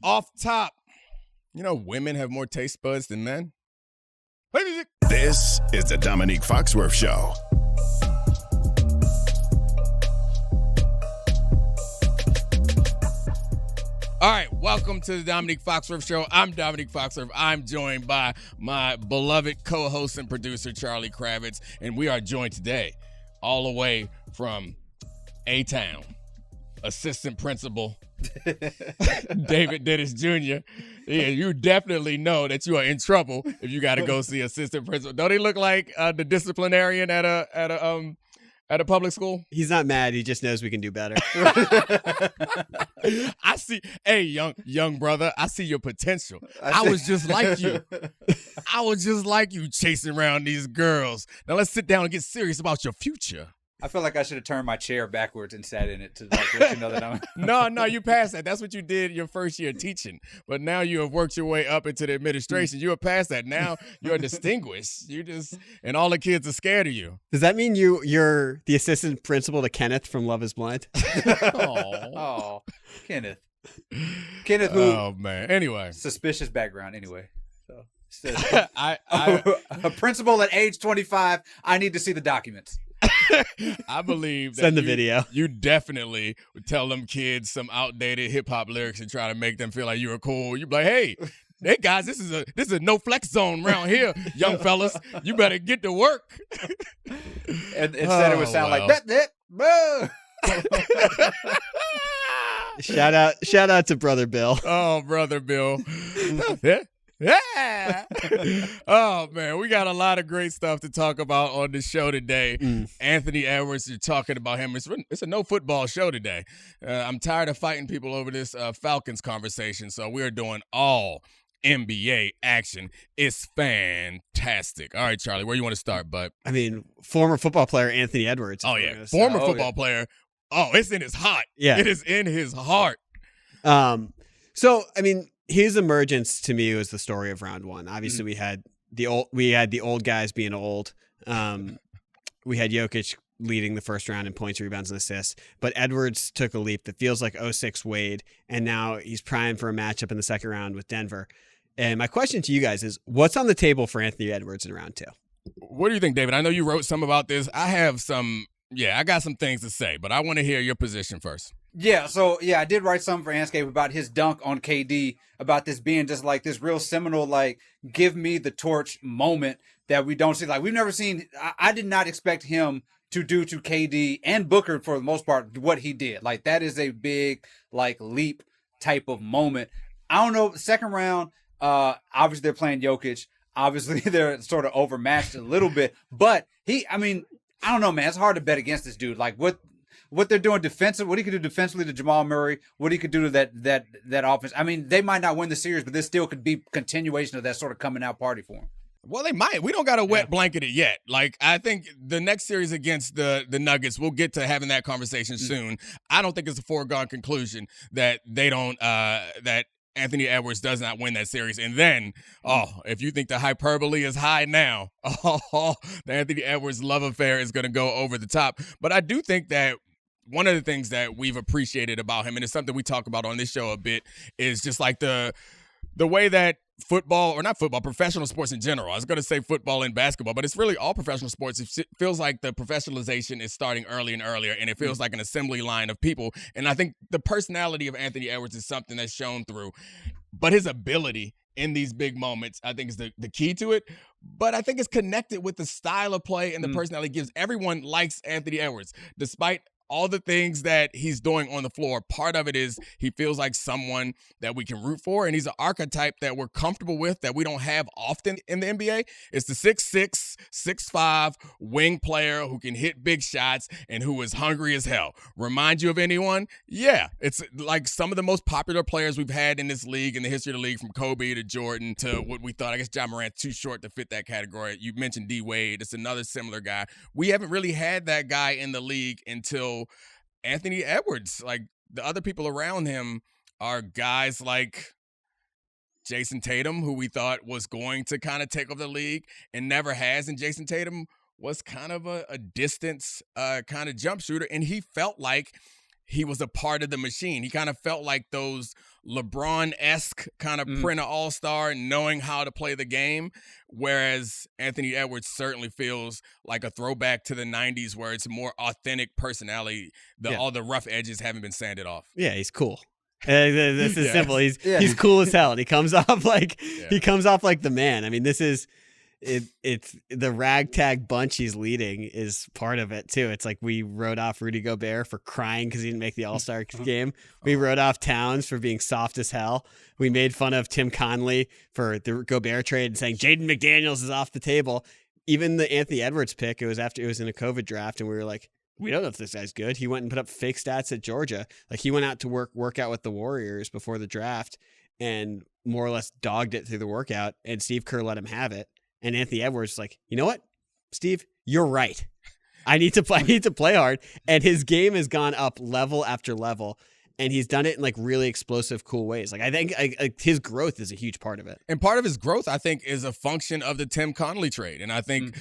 off top, women have more taste buds than men. Play music. This is the Domonique Foxworth Show. All right, welcome to the Domonique Foxworth Show. I'm Domonique Foxworth. I'm joined by my beloved co-host and producer, Charlie Kravitz, and we are joined today all the way from A-Town, assistant principal, David Dennis Jr. Yeah, you definitely know that you are in trouble if you got to go see assistant principal. Don't he look like the disciplinarian at a public school? He's not mad. He just knows we can do better. I see. Hey, young brother, I see your potential. I was just like you. I was just like you chasing around these girls. Now let's sit down and get serious about your future. I feel like I should have turned my chair backwards and sat in it to let you know that I'm. No, you passed that. That's what you did your first year teaching. But now you have worked your way up into the administration. You are past that. Now you're distinguished. And all the kids are scared of you. Does that mean you're the assistant principal to Kenneth from Love Is Blind? Oh, Kenneth. Kenneth, who? Oh man. Anyway, suspicious background. Anyway, so a principal at age 25. I need to see the documents. I believe that send the video. You definitely would tell them kids some outdated hip hop lyrics and try to make them feel like you were cool. You'd be like, hey guys, this is a no flex zone around here, young fellas. You better get to work. And instead it would sound like that. Shout out to Brother Bill. Oh, Brother Bill. Yeah. Oh, man, we got a lot of great stuff to talk about on the show today. Anthony Edwards, you're talking about him. It's a no football show today. I'm tired of fighting people over this Falcons conversation, so we're doing all NBA action. It's fantastic. All right, Charlie, where you want to start, bud? I mean, former football player Anthony Edwards. Oh, yeah. Former football player. Oh, it's in his heart. Yeah. It is in his heart. So, I mean, his emergence to me was the story of round one. Obviously, we had the old guys being old. We had Jokic leading the first round in points, rebounds, and assists. But Edwards took a leap that feels like 06 Wade, and now he's primed for a matchup in the second round with Denver. And my question to you guys is, what's on the table for Anthony Edwards in round two? What do you think, David? I know you wrote some about this. I got some things to say, but I want to hear your position first. Yeah, so I did write something for Anscape about his dunk on KD, about this being just like this real seminal, like, give me the torch moment that we don't see. Like, we've never seen. I did not expect him to do to KD and Booker, for the most part, what he did. Like, that is a big, like, leap type of moment. I don't know, second round, obviously they're playing Jokic. Obviously they're sort of overmatched a little bit. But I don't know, man. It's hard to bet against this dude. Like, what they're doing defensive, what he could do defensively to Jamal Murray, what he could do to that offense. I mean, they might not win the series, but this still could be continuation of that sort of coming out party for him. Well, they might. We don't got a wet blanket it yet. Like, I think the next series against the Nuggets, we'll get to having that conversation soon. I don't think it's a foregone conclusion that they don't that Anthony Edwards does not win that series. And then, if you think the hyperbole is high now, the Anthony Edwards love affair is going to go over the top. But I do think that one of the things that we've appreciated about him, and it's something we talk about on this show a bit, is just like the way that professional sports in general. I was going to say football and basketball, but it's really all professional sports. It feels like the professionalization is starting early and earlier, and it feels like an assembly line of people. And I think the personality of Anthony Edwards is something that's shown through. But his ability in these big moments, I think, is the key to it. But I think it's connected with the style of play and the personality he gives. Everyone likes Anthony Edwards, despite all the things that he's doing on the floor. Part of it is he feels like someone that we can root for, and he's an archetype that we're comfortable with that we don't have often in the NBA. It's the 6'6", 6'5", wing player who can hit big shots and who is hungry as hell. Remind you of anyone? Yeah. It's like some of the most popular players we've had in this league, in the history of the league, from Kobe to Jordan to what we thought, I guess Ja Morant's too short to fit that category. You mentioned D. Wade. It's another similar guy. We haven't really had that guy in the league until Anthony Edwards. Like, the other people around him are guys like Jason Tatum, who we thought was going to kind of take over the league and never has. And Jason Tatum was kind of a distance kind of jump shooter, and he felt like he was a part of the machine. He kind of felt like those LeBron-esque kind of print of all-star, knowing how to play the game, whereas Anthony Edwards certainly feels like a throwback to the 90s where it's more authentic personality. All the rough edges haven't been sanded off. Yeah, he's cool. This is simple. He's cool as hell. And he comes off like the man. I mean, this is it's the ragtag bunch he's leading is part of it too. It's like we wrote off Rudy Gobert for crying because he didn't make the All-Star game. We wrote off Towns for being soft as hell. We made fun of Tim Conley for the Gobert trade and saying Jaden McDaniels is off the table. Even the Anthony Edwards pick, it was in a COVID draft, and we were like, we don't know if this guy's good. He went and put up fake stats at Georgia. Like he went out to work out with the Warriors before the draft and more or less dogged it through the workout, and Steve Kerr let him have it. And Anthony Edwards was like, you know what, Steve, you're right. I need to play hard. And his game has gone up level after level. And he's done it in like really explosive, cool ways. Like I think his growth is a huge part of it. And part of his growth, I think, is a function of the Tim Conley trade. And I think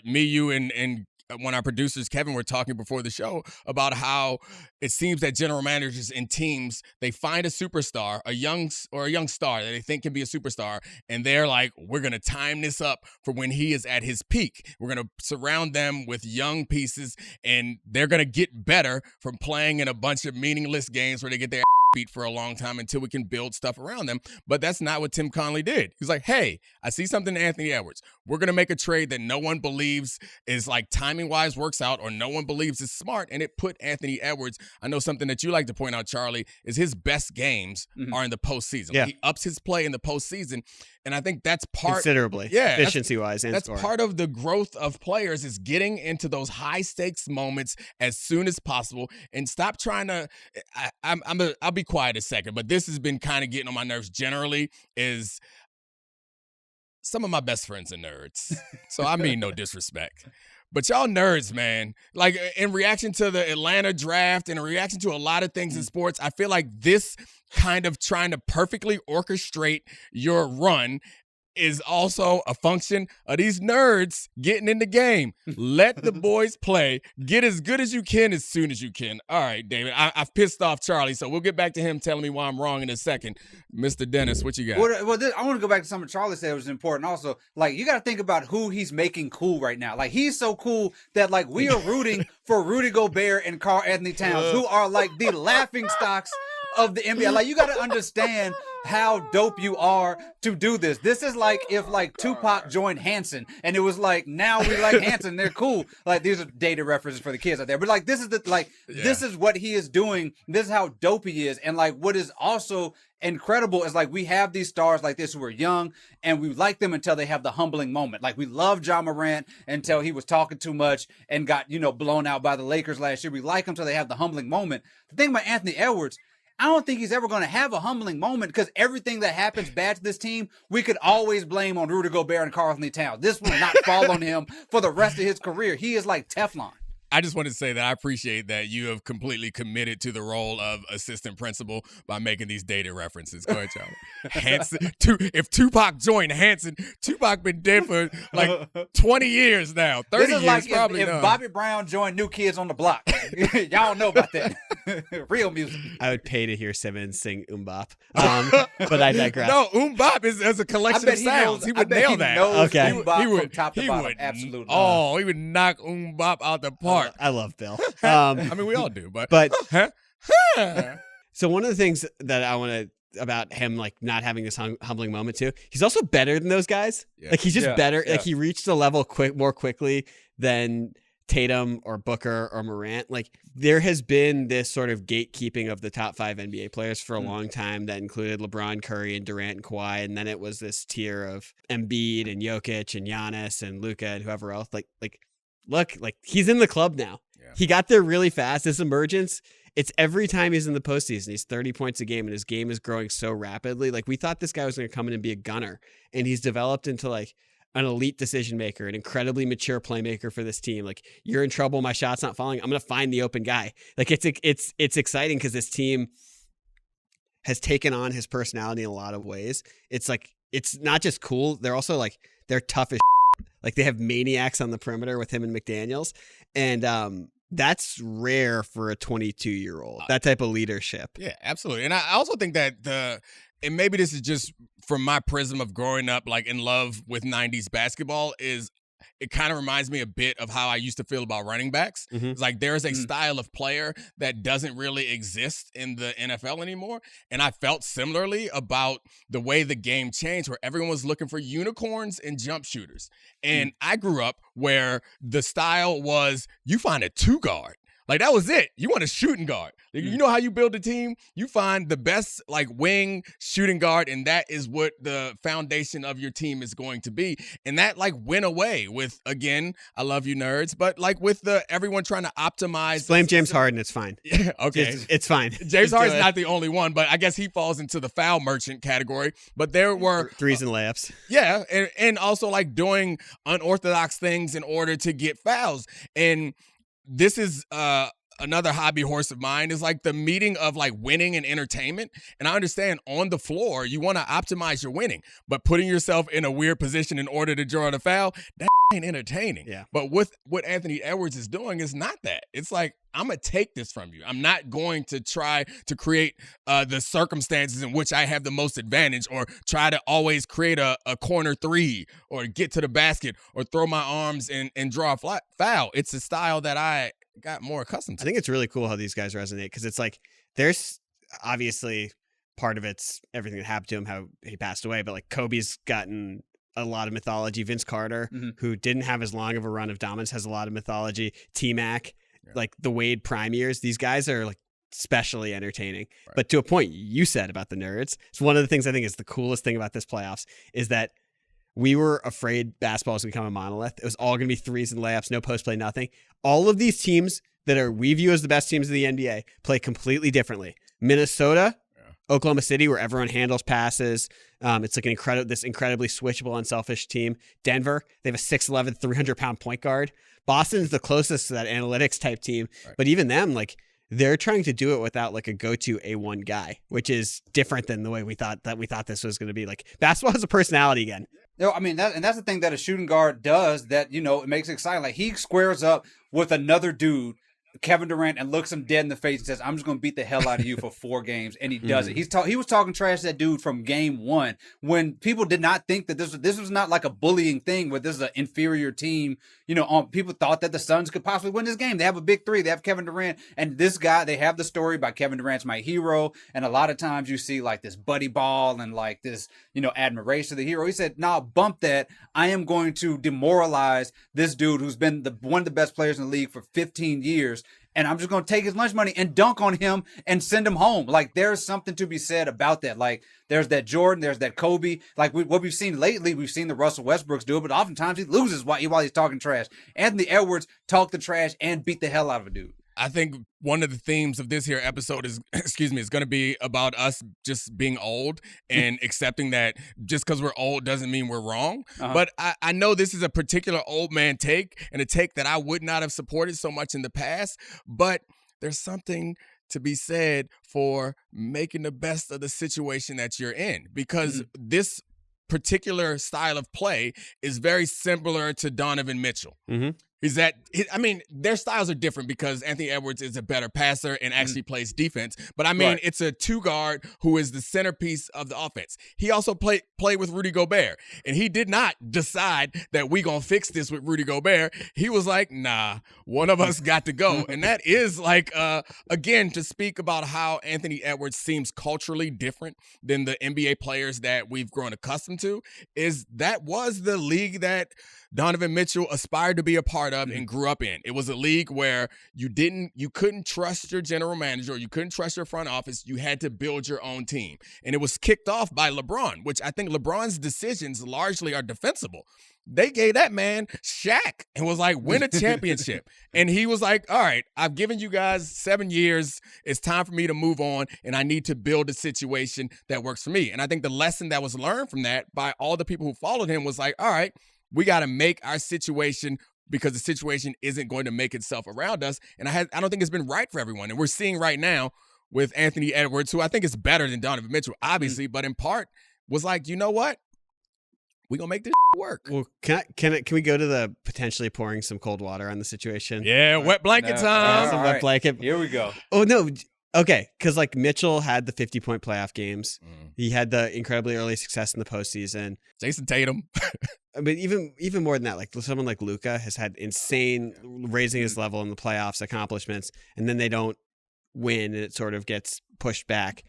me, you, and one of our producers, Kevin, were talking before the show about how it seems that general managers and teams, they find a superstar, a young star that they think can be a superstar, and they're like, we're going to time this up for when he is at his peak. We're going to surround them with young pieces, and they're going to get better from playing in a bunch of meaningless games where they get their beat for a long time until we can build stuff around them. But that's not what Tim Conley did. He's like, hey, I see something in Anthony Edwards. We're going to make a trade that no one believes is like timing-wise works out, or no one believes is smart, and it put Anthony Edwards. I know something that you like to point out, Charlie, is his best games are in the postseason. Yeah. He ups his play in the postseason, and I think that's considerably, efficiency-wise. That's part of the growth of players is getting into those high-stakes moments as soon as possible, and stop trying to. I'll be quiet a second, but this has been kind of getting on my nerves. Generally, is some of my best friends are nerds, so I mean no disrespect. But y'all nerds, man. Like in reaction to the Atlanta draft and in reaction to a lot of things in sports, I feel like this kind of trying to perfectly orchestrate your run is also a function of these nerds getting in the game. Let the boys play. Get as good as you can as soon as you can. All right, David. I've pissed off Charlie, so we'll get back to him telling me why I'm wrong in a second. Mr. Dennis, what you got? Well, I want to go back to something Charlie said was important also. Like, you got to think about who he's making cool right now. Like, he's so cool that, like, we are rooting for Rudy Gobert and Karl Anthony Towns, who are, like, the laughing stocks of the NBA. Like, you got to understand how dope you are to do this. This is like if like Tupac joined Hanson and it was like, now we like Hanson, they're cool. Like, these are dated references for the kids out there. But like, this is this is what he is doing. This is how dope he is. And like, what is also incredible is like, we have these stars like this who are young and we like them until they have the humbling moment. Like, we love Ja Morant until he was talking too much and got, blown out by the Lakers last year. We like him until they have the humbling moment. The thing about Anthony Edwards, I don't think he's ever going to have a humbling moment because everything that happens bad to this team, we could always blame on Rudy Gobert and Karl Anthony Towns. This will not fall on him for the rest of his career. He is like Teflon. I just want to say that I appreciate that you have completely committed to the role of assistant principal by making these dated references. Go ahead, Charlie. Hanson. If Tupac joined Hanson, Tupac been dead for like 20 years now. 30 this is years like probably. If Bobby Brown joined New Kids on the Block. Y'all know about that. Real music. I would pay to hear Simmons sing Bop. But I digress. No, Bop is a collection of sounds. He would nail that. Okay. He would from top to bottom. Absolutely. Oh, he would knock Bop out the park. I love Bill. I mean, we all do, but So one of the things that I want to about him, like not having this humbling moment too, he's also better than those guys. Yeah. Like he's just better. Yeah. Like he reached the level more quickly than Tatum or Booker or Morant. Like there has been this sort of gatekeeping of the top 5 NBA players for a long time that included LeBron, Curry, and Durant and Kawhi, and then it was this tier of Embiid and Jokic and Giannis and Luka and whoever else. Look, he's in the club now. Yeah. He got there really fast. This emergence, it's every time he's in the postseason, he's 30 points a game, and his game is growing so rapidly. Like, we thought this guy was going to come in and be a gunner, and he's developed into, like, an elite decision maker, an incredibly mature playmaker for this team. Like, you're in trouble, my shot's not falling, I'm going to find the open guy. Like, it's exciting because this team has taken on his personality in a lot of ways. It's, like, it's not just cool, they're also, like, they're tough as Like they have maniacs on the perimeter with him and McDaniels. And that's rare for a 22-year-old. That type of leadership. Yeah, absolutely. And I also think that and maybe this is just from my prism of growing up like in love with 90s basketball, is it kind of reminds me a bit of how I used to feel about running backs. It's like there's a style of player that doesn't really exist in the NFL anymore. And I felt similarly about the way the game changed, where everyone was looking for unicorns and jump shooters. And I grew up where the style was you find a 2-guard. Like, that was it. You want a shooting guard. You know how you build a team? You find the best, like, wing shooting guard, and that is what the foundation of your team is going to be. And that, like, went away with, again, I love you nerds, but, like, with everyone trying to optimize. Blame James Harden. It's fine. Yeah, okay. It's fine. James Harden's not the only one, but I guess he falls into the foul merchant category. But there were threes and layups. Yeah, and also, like, doing unorthodox things in order to get fouls. And this is another hobby horse of mine, is like the meeting of like winning and entertainment. And I understand on the floor, you want to optimize your winning, but putting yourself in a weird position in order to draw the foul, that ain't entertaining. Yeah. But with what Anthony Edwards is doing is not that. It's like, I'm going to take this from you. I'm not going to try to create the circumstances in which I have the most advantage, or try to always create a corner three, or get to the basket, or throw my arms and draw a foul. It's a style that I got more accustomed to. I think it's really cool how these guys resonate, because it's like there's obviously part of it's everything that happened to him, how he passed away, but like Kobe's gotten a lot of mythology. Vince Carter, who didn't have as long of a run of dominance, has a lot of mythology. T-Mac, like the Wade prime years, these guys are like especially entertaining. Right. But to a point you said about the nerds, it's one of the things I think is the coolest thing about this playoffs is that we were afraid basketball was going to become a monolith. It was all going to be threes and layups, no post play, nothing. All of these teams that we view as the best teams of the NBA play completely differently. Minnesota, Oklahoma City, where everyone handles passes. It's like this incredibly switchable, unselfish team. Denver, they have a 6'11", 300-pound point guard. Boston's the closest to that analytics type team. Right. But even them, like, they're trying to do it without like a go-to A1 guy, which is different than the way we thought this was going to be. Like, basketball has a personality again. No, I mean, that's the thing that a shooting guard does that, it makes it exciting. Like, he squares up with another dude, Kevin Durant, and looks him dead in the face and says, I'm just going to beat the hell out of you for 4 games. And he does it. He was talking trash to that dude from game 1 when people did not think that this was not like a bullying thing where this is an inferior team. People thought that the Suns could possibly win this game. They have a big 3. They have Kevin Durant, and this guy, they have the story about Kevin Durant's my hero. And a lot of times you see like this buddy ball and like this, admiration of the hero. He said, nah, bump that. I am going to demoralize this dude who's been one of the best players in the league for 15 years. And I'm just going to take his lunch money and dunk on him and send him home. Like, there's something to be said about that. Like, there's that Jordan, there's that Kobe. Like, what we've seen lately, we've seen the Russell Westbrooks do it, but oftentimes he loses while he's talking trash. Anthony Edwards talked the trash and beat the hell out of a dude. I think one of the themes of this here episode is, is going to be about us just being old and accepting that just because we're old doesn't mean we're wrong. But I know this is a particular old man take, and a take that I would not have supported so much in the past, but there's something to be said for making the best of the situation that you're in, because this particular style of play is very similar to Donovan Mitchell. Their styles are different because Anthony Edwards is a better passer and actually plays defense. But it's a 2-guard who is the centerpiece of the offense. He also played with Rudy Gobert, and he did not decide that we gonna fix this with Rudy Gobert. He was like, nah, one of us got to go. And that is like, again, to speak about how Anthony Edwards seems culturally different than the NBA players that we've grown accustomed to, is that was the league that Donovan Mitchell aspired to be a part of and grew up in. It was a league where you couldn't trust your general manager, or you couldn't trust your front office. You had to build your own team. And it was kicked off by LeBron, which I think LeBron's decisions largely are defensible. They gave that man Shaq and was like, win a championship. And he was like, all right, I've given you guys 7 years. It's time for me to move on, and I need to build a situation that works for me. And I think the lesson that was learned from that by all the people who followed him was like, all right, we got to make our situation, because the situation isn't going to make itself around us. And I don't think it's been right for everyone. And we're seeing right now with Anthony Edwards, who I think is better than Donovan Mitchell, obviously, but in part was like, you know what? we gonna make this work. Well, can we go to the potentially pouring some cold water on the situation? Yeah, wet blanket time. Some All wet right. blanket. Here we go. Oh no. Okay, because like Mitchell had the 50-point playoff games. He had the incredibly early success in the postseason. Jason Tatum. But even more than that, like someone like Luka has had insane raising his level in the playoffs accomplishments, and then they don't win, and it sort of gets pushed back.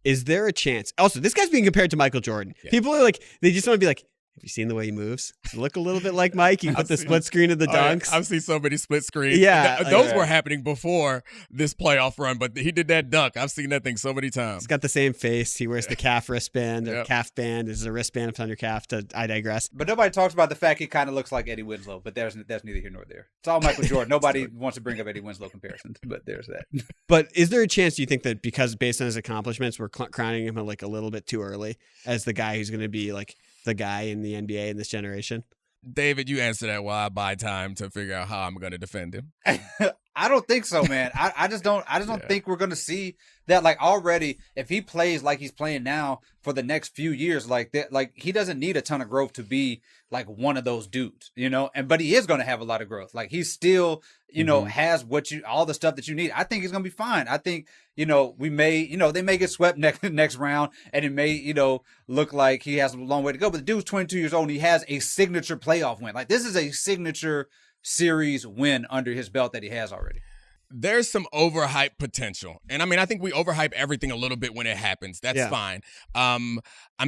Is there a chance? Also, this guy's being compared to Michael Jordan. Yeah. People are like, they just want to be like, have you seen the way he moves? Does it look a little bit like Mike? You put the split screen of the dunks. I've seen so many split screens. Yeah, those were happening before this playoff run, but he did that dunk. I've seen that thing so many times. He's got the same face. He wears the calf wristband, or Yep. calf band. This is a wristband on your calf. I digress. But nobody talks about the fact he kind of looks like Eddie Winslow, but that's neither here nor there. It's all Michael Jordan. Nobody wants to bring up Eddie Winslow comparisons, but there's that. But is there a chance, do you think, that because based on his accomplishments, we're crowning him like a little bit too early as the guy who's going to be like the guy in the NBA in this generation? David, you answer that while I buy time to figure out how I'm going to defend him. I don't think so, man. I just don't think we're gonna see that. Like already, if he plays like he's playing now for the next few years, like that, like he doesn't need a ton of growth to be like one of those dudes, you know. But he is gonna have a lot of growth. Like he still, you know, has all the stuff that you need. I think he's gonna be fine. I think, you know, they may get swept next round, and it may, you know, look like he has a long way to go. But the dude's 22 years old, and he has a signature playoff win. Like this is a signature series win under his belt that he has already. There's some overhyped potential. And I mean, I think we overhype everything a little bit when it happens. That's fine. I'm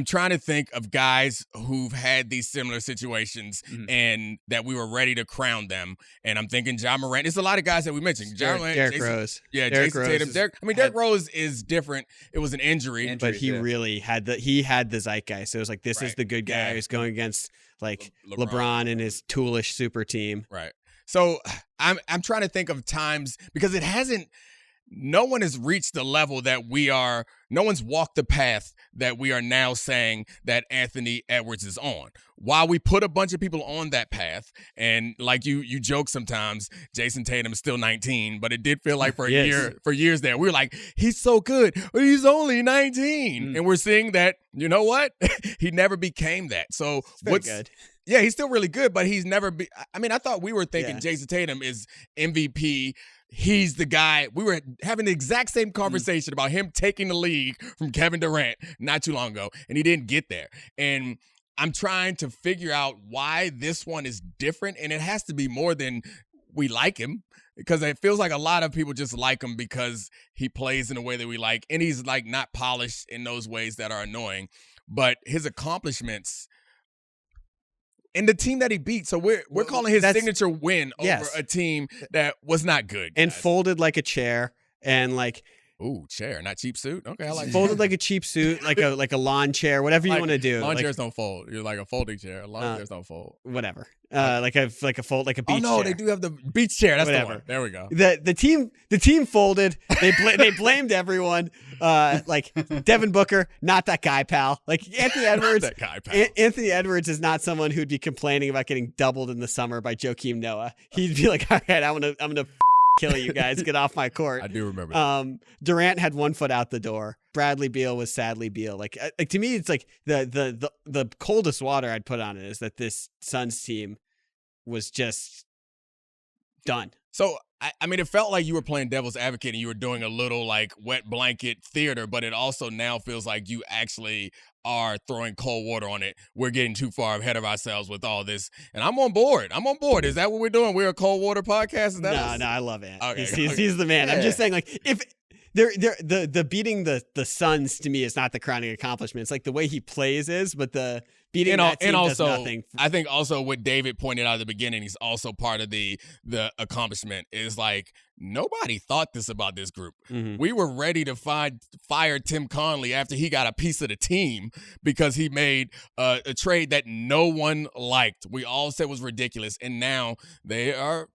trying to think of guys who've had these similar situations and that we were ready to crown them. And I'm thinking Ja Morant. There's a lot of guys that we mentioned. Ja Morant, Derrick Rose. Yeah, Derrick Jason Rose Tatum. Derrick Rose is different. It was an injury. But he really had the zeitgeist. So it was like, this is the good guy who's going against like LeBron and his toolish super team. Right. So I'm trying to think of times because no one has reached the level that no one's walked the path that we are now saying that Anthony Edwards is on. While we put a bunch of people on that path, and like you joke sometimes, Jason Tatum is still 19, but it did feel like for years there, we were like, he's so good, but he's only 19. And we're seeing that, you know what? He never became that. So What's good? Yeah, he's still really good, but he's never I mean, I thought we were thinking Jason Tatum is MVP. He's the guy. We were having the exact same conversation about him taking the league from Kevin Durant not too long ago, and he didn't get there. And I'm trying to figure out why this one is different, and it has to be more than we like him, because it feels like a lot of people just like him because he plays in a way that we like, and he's like not polished in those ways that are annoying. But his accomplishments and the team that he beat, so we're calling his signature win over a team that was not good, guys. And folded like a chair, and like chair, not cheap suit. Okay, I like folded like a cheap suit, like a lawn chair, whatever you want to do. Lawn chairs don't fold. You're like a folding chair. Lawn chairs don't fold. Whatever. Like a beach chair. Oh no, they do have the beach chair. That's the one. There we go. The team folded. They blamed everyone. Like Devin Booker, not that guy, pal. Like Anthony Edwards. That guy, pal. Anthony Edwards is not someone who'd be complaining about getting doubled in the summer by Joakim Noah. He'd be like, all right, I'm gonna kill you guys. Get off my court. I do remember that. Durant had one foot out the door. Bradley Beal was sadly Beal. Like to me, it's like the coldest water I'd put on it is that this Suns team was just done. So, I mean, it felt like you were playing devil's advocate and you were doing a little like wet blanket theater, but it also now feels like you actually are throwing cold water on it. We're getting too far ahead of ourselves with all this. And I'm on board. Is that what we're doing? We're a cold water podcast? Is that No, I love it. Okay, he's the man. Yeah. I'm just saying, like, if the beating the Suns to me is not the crowning accomplishment. It's like the way he plays is, but the beating that team does nothing. I think also what David pointed out at the beginning, he's also part of the accomplishment is like nobody thought this about this group. Mm-hmm. We were ready to fire Tim Conley after he got a piece of the team because he made a trade that no one liked. We all said was ridiculous, and now they are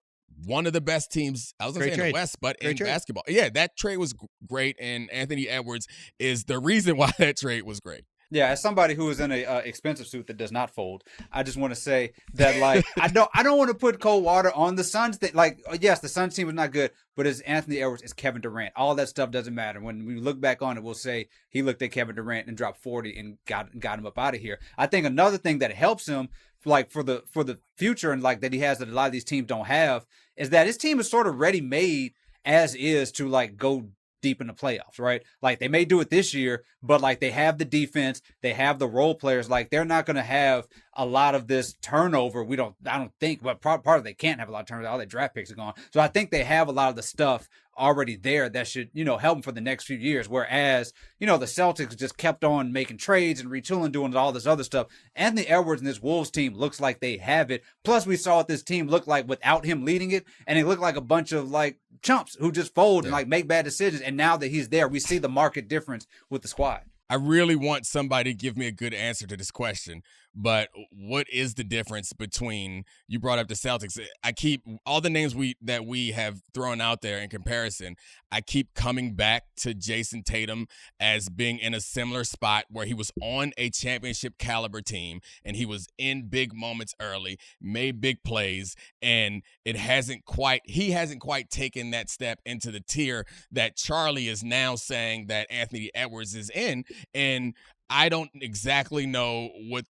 one of the best teams, I was going to say in the West, but in basketball. Yeah, that trade was great, and Anthony Edwards is the reason why that trade was great. Yeah, as somebody who is in a expensive suit that does not fold, I just want to say that like I don't want to put cold water on the Suns. Like yes, the Suns team was not good, but it's Anthony Edwards, it's Kevin Durant. All that stuff doesn't matter. When we look back on it, we'll say he looked at Kevin Durant and dropped 40 and got him up out of here. I think another thing that helps him, like for the future and like that he has that a lot of these teams don't have, is that his team is sort of ready made as is to like go deep in the playoffs, right? Like they may do it this year, but like they have the defense, they have the role players. Like they're not going to have a lot of this turnover. I don't think, but part of they can't have a lot of turnover. All their draft picks are gone. So I think they have a lot of the stuff already there that should, help them for the next few years. Whereas, the Celtics just kept on making trades and retooling, doing all this other stuff. Anthony Edwards and this Wolves team looks like they have it. Plus we saw what this team looked like without him leading it. And it looked like a bunch of like chumps who just fold and like make bad decisions. And now that he's there, we see the market difference with the squad. I really want somebody to give me a good answer to this question, but what is the difference between, you brought up the Celtics, I keep, all the names that we have thrown out there in comparison, I keep coming back to Jason Tatum as being in a similar spot where he was on a championship caliber team and he was in big moments early, made big plays, and he hasn't quite taken that step into the tier that Charlie is now saying that Anthony Edwards is in. And I don't exactly know what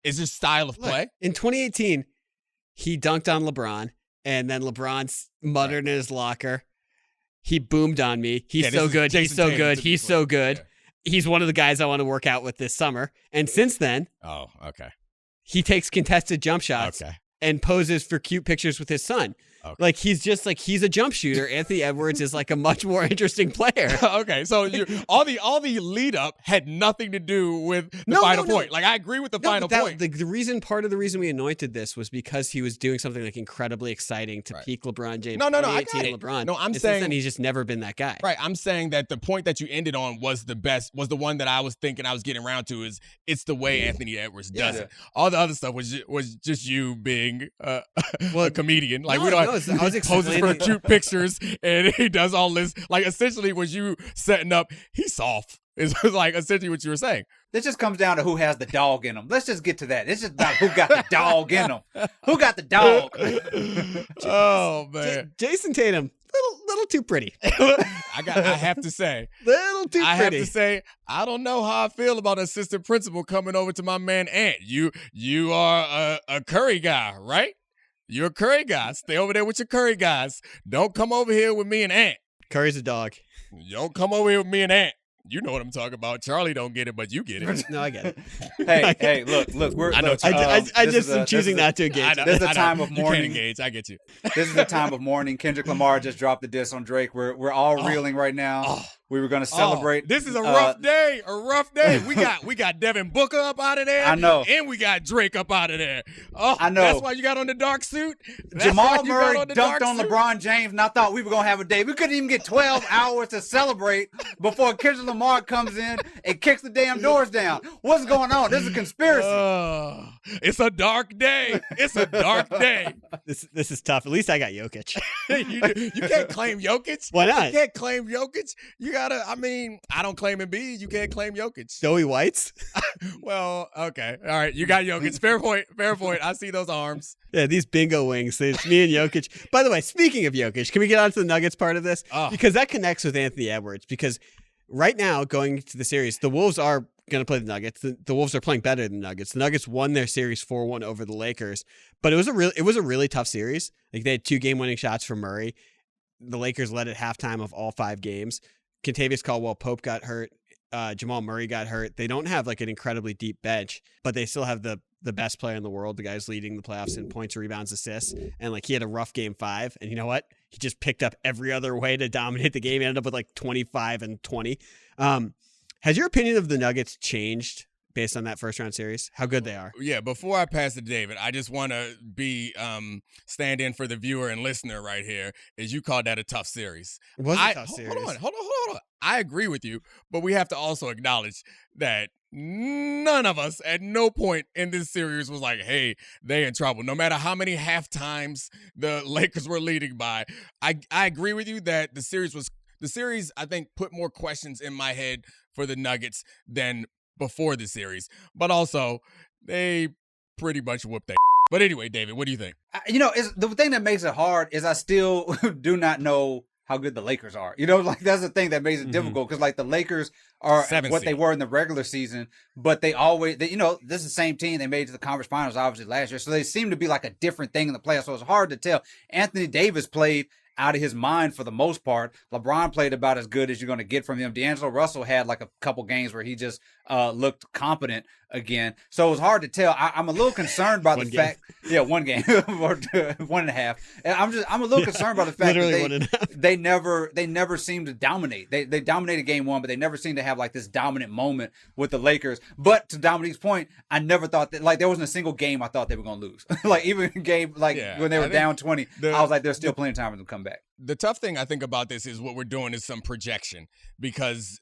is his style of play. Look, in 2018, he dunked on LeBron, and then LeBron muttered in his locker, he boomed on me. He's so good. He's so good. He's so good. He's one of the guys I want to work out with this summer. And since then, he takes contested jump shots and poses for cute pictures with his son. Okay. Like he's a jump shooter. Anthony Edwards is like a much more interesting player. Okay, so all the lead up had nothing to do with the final point. Like I agree with the final point. Part of the reason we anointed this was because he was doing something like incredibly exciting to peak LeBron James. No, I got it. LeBron. No, I'm saying he's just never been that guy. Right. I'm saying that the point that you ended on was the one that I was thinking I was getting around to is it's the way Anthony Edwards does it. All the other stuff was just you being a comedian. Like we don't. I was poses for cute pictures and he does all this. Like essentially was you setting up, he's soft. Is like essentially what you were saying. This just comes down to who has the dog in them. Let's just get to that. It's just about who got the dog in them. Who got the dog? Oh man, Jason Tatum, little too pretty. I have to say, little too pretty. I have to say, I don't know how I feel about assistant principal coming over to my man Ant. You are a Curry guy, right? You're a Curry guy. Stay over there with your Curry guys. Don't come over here with me and Ant. Curry's a dog. Don't come over here with me and Ant. You know what I'm talking about. Charlie don't get it, but you get it. No, I get it. Hey, look. I just am choosing not to engage. This is a time of mourning. You can't engage. I get you. This is the time of mourning. Kendrick Lamar just dropped the diss on Drake. We're all reeling right now. We were going to celebrate. This is a rough day. A rough day. We got Devin Booker up out of there. I know. And we got Drake up out of there. Oh, I know. That's why you got on the dark suit. Jamal Murray dunked on LeBron James, and I thought we were going to have a day. We couldn't even get 12 hours to celebrate before Kendrick Lamar comes in and kicks the damn doors down. What's going on? This is a conspiracy. It's a dark day. It's a dark day. This is tough. At least I got Jokic. You can't claim Jokic. Why not? You can't claim Jokic. I don't claim Embiid. You can't claim Jokic. Joey White's? Well, okay. All right. You got Jokic. Fair point. I see those arms. Yeah, these bingo wings. It's me and Jokic. By the way, speaking of Jokic, can we get on to the Nuggets part of this? Because that connects with Anthony Edwards. Because right now, going to the series, the Wolves are going to play the Nuggets. The Wolves are playing better than the Nuggets. The Nuggets won their series 4-1 over the Lakers. But it was a really tough series. Like they had 2 game-winning shots from Murray. The Lakers led at halftime of all 5 games. Kentavious Caldwell-Pope got hurt. Jamal Murray got hurt. They don't have like an incredibly deep bench, but they still have the best player in the world. The guy's leading the playoffs in points, rebounds, assists. And like he had a rough game 5. And you know what? He just picked up every other way to dominate the game. He ended up with like 25 and 20. Has your opinion of the Nuggets changed based on that first round series? How good they are? Yeah, before I pass to David, I just want to be stand in for the viewer and listener right here. Is you called that a tough series. It was a tough series. Hold on. I agree with you, but we have to also acknowledge that none of us at no point in this series was like, hey, they in trouble. No matter how many half times the Lakers were leading by. I agree with you that the series, I think, put more questions in my head for the Nuggets than before the series, but also they pretty much whooped their. But anyway, David, what do you think? The thing that makes it hard is I still do not know how good the Lakers are. Like that's the thing that makes it difficult because like the Lakers are what they were in the regular season, but they always, this is the same team they made it to the conference finals obviously last year. So they seem to be like a different thing in the playoffs. So it's hard to tell. Anthony Davis played out of his mind for the most part. LeBron played about as good as you're going to get from him. D'Angelo Russell had like a couple games where he just looked competent again. So it was hard to tell. I'm a little concerned by the fact, one game or 1.5. I'm a little concerned by the fact that they never seem to dominate. They dominated game one, but they never seem to have like this dominant moment with the Lakers. But to Dominique's point, I never thought that like there wasn't a single game I thought they were going to lose. Like even in game when they were down 20, I was like, there's still plenty of time for them to come back. The tough thing I think about this is what we're doing is some projection because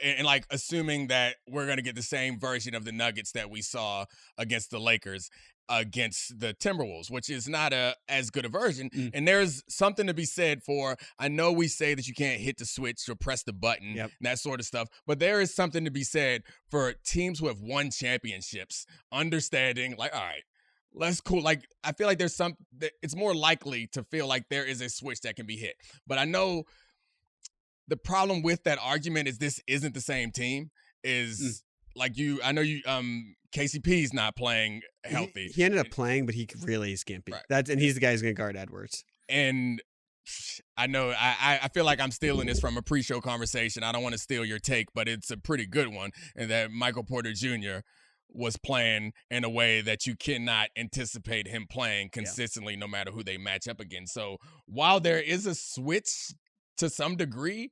and like assuming that we're going to get the same version of the Nuggets that we saw against the Lakers against the Timberwolves, which is not as good a version. And there's something to be said for, I know we say that you can't hit the switch or press the button and that sort of stuff, but there is something to be said for teams who have won championships, understanding like, all right, that's cool. Like, I feel like it's more likely to feel like there is a switch that can be hit. But I know the problem with that argument is this isn't the same team. KCP's not playing healthy. He ended up playing, but he really is skimpy. Right. And he's the guy who's going to guard Edwards. And I know I feel like I'm stealing this from a pre-show conversation. I don't want to steal your take, but it's a pretty good one. And that Michael Porter Jr. was playing in a way that you cannot anticipate him playing consistently no matter who they match up against. So while there is a switch to some degree,